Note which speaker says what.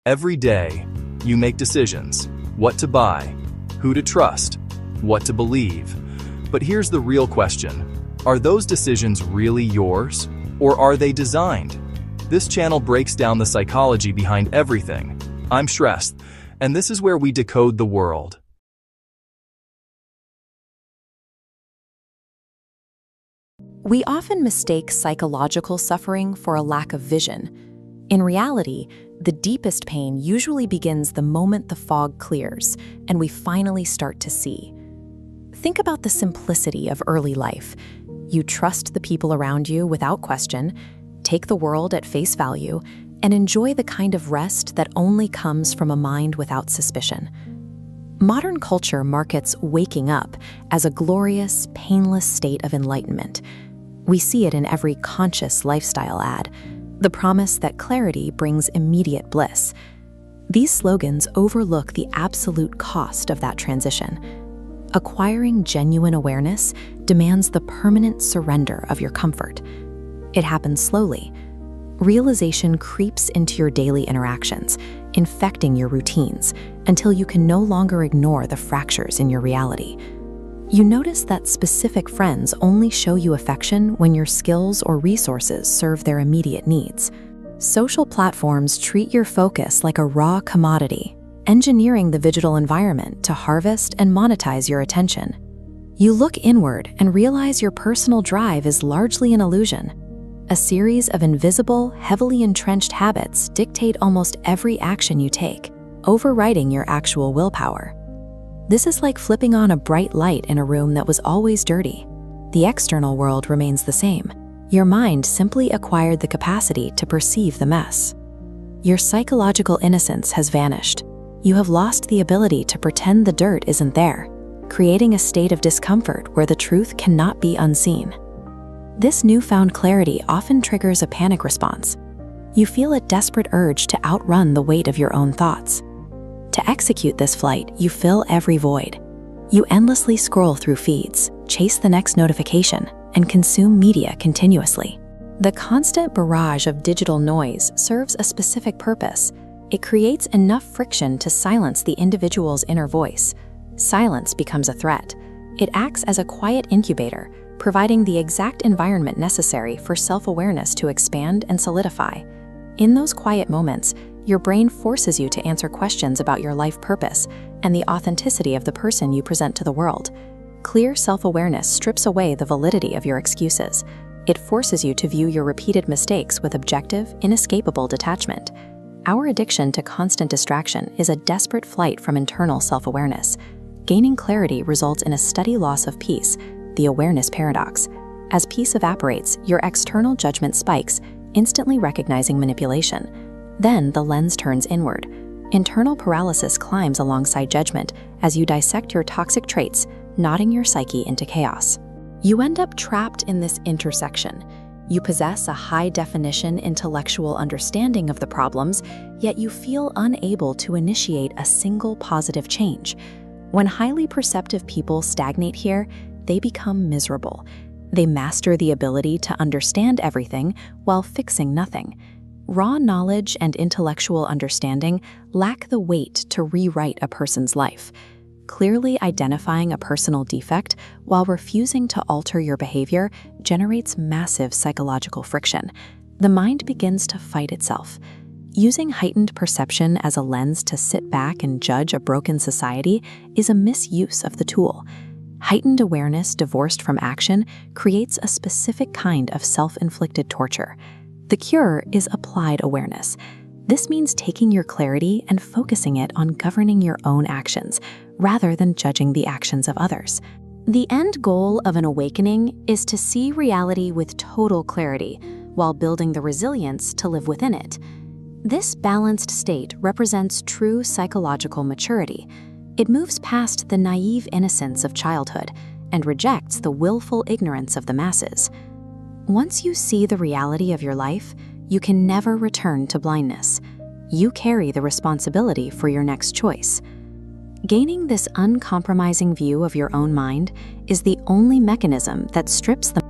Speaker 1: Every day, you make decisions: what to buy, who to trust, what to believe. But here's the real question. Are those decisions really yours, or are they designed? This channel breaks down the psychology behind everything. I'm Shrest, and this is where we decode the world.
Speaker 2: We often mistake psychological suffering for a lack of vision. In reality, the deepest pain usually begins the moment the fog clears and we finally start to see. Think about the simplicity of early life. You trust the people around you without question, take the world at face value, and enjoy the kind of rest that only comes from a mind without suspicion. Modern culture markets waking up as a glorious, painless state of enlightenment. We see it in every conscious lifestyle ad, the promise that clarity brings immediate bliss. These slogans overlook the absolute cost of that transition. Acquiring genuine awareness demands the permanent surrender of your comfort. It happens slowly. Realization creeps into your daily interactions, infecting your routines, until you can no longer ignore the fractures in your reality. You notice that specific friends only show you affection when your skills or resources serve their immediate needs. Social platforms treat your focus like a raw commodity, engineering the digital environment to harvest and monetize your attention. You look inward and realize your personal drive is largely an illusion. A series of invisible, heavily entrenched habits dictate almost every action you take, overriding your actual willpower. This is like flipping on a bright light in a room that was always dirty. The external world remains the same. Your mind simply acquired the capacity to perceive the mess. Your psychological innocence has vanished. You have lost the ability to pretend the dirt isn't there, creating a state of discomfort where the truth cannot be unseen. This newfound clarity often triggers a panic response. You feel a desperate urge to outrun the weight of your own thoughts. To execute this flight, you fill every void. You endlessly scroll through feeds, chase the next notification, and consume media continuously. The constant barrage of digital noise serves a specific purpose. It creates enough friction to silence the individual's inner voice. Silence becomes a threat. It acts as a quiet incubator, providing the exact environment necessary for self-awareness to expand and solidify. In those quiet moments, your brain forces you to answer questions about your life purpose and the authenticity of the person you present to the world. Clear self-awareness strips away the validity of your excuses. It forces you to view your repeated mistakes with objective, inescapable detachment. Our addiction to constant distraction is a desperate flight from internal self-awareness. Gaining clarity results in a steady loss of peace, the awareness paradox. As peace evaporates, your external judgment spikes, instantly recognizing manipulation. Then the lens turns inward. Internal paralysis climbs alongside judgment as you dissect your toxic traits, knotting your psyche into chaos. You end up trapped in this intersection. You possess a high-definition intellectual understanding of the problems, yet you feel unable to initiate a single positive change. When highly perceptive people stagnate here, they become miserable. They master the ability to understand everything while fixing nothing. Raw knowledge and intellectual understanding lack the weight to rewrite a person's life. Clearly identifying a personal defect while refusing to alter your behavior generates massive psychological friction. The mind begins to fight itself. Using heightened perception as a lens to sit back and judge a broken society is a misuse of the tool. Heightened awareness divorced from action creates a specific kind of self-inflicted torture. The cure is applied awareness. This means taking your clarity and focusing it on governing your own actions, rather than judging the actions of others. The end goal of an awakening is to see reality with total clarity, while building the resilience to live within it. This balanced state represents true psychological maturity. It moves past the naive innocence of childhood and rejects the willful ignorance of the masses. Once you see the reality of your life, you can never return to blindness. You carry the responsibility for your next choice. Gaining this uncompromising view of your own mind is the only mechanism that strips the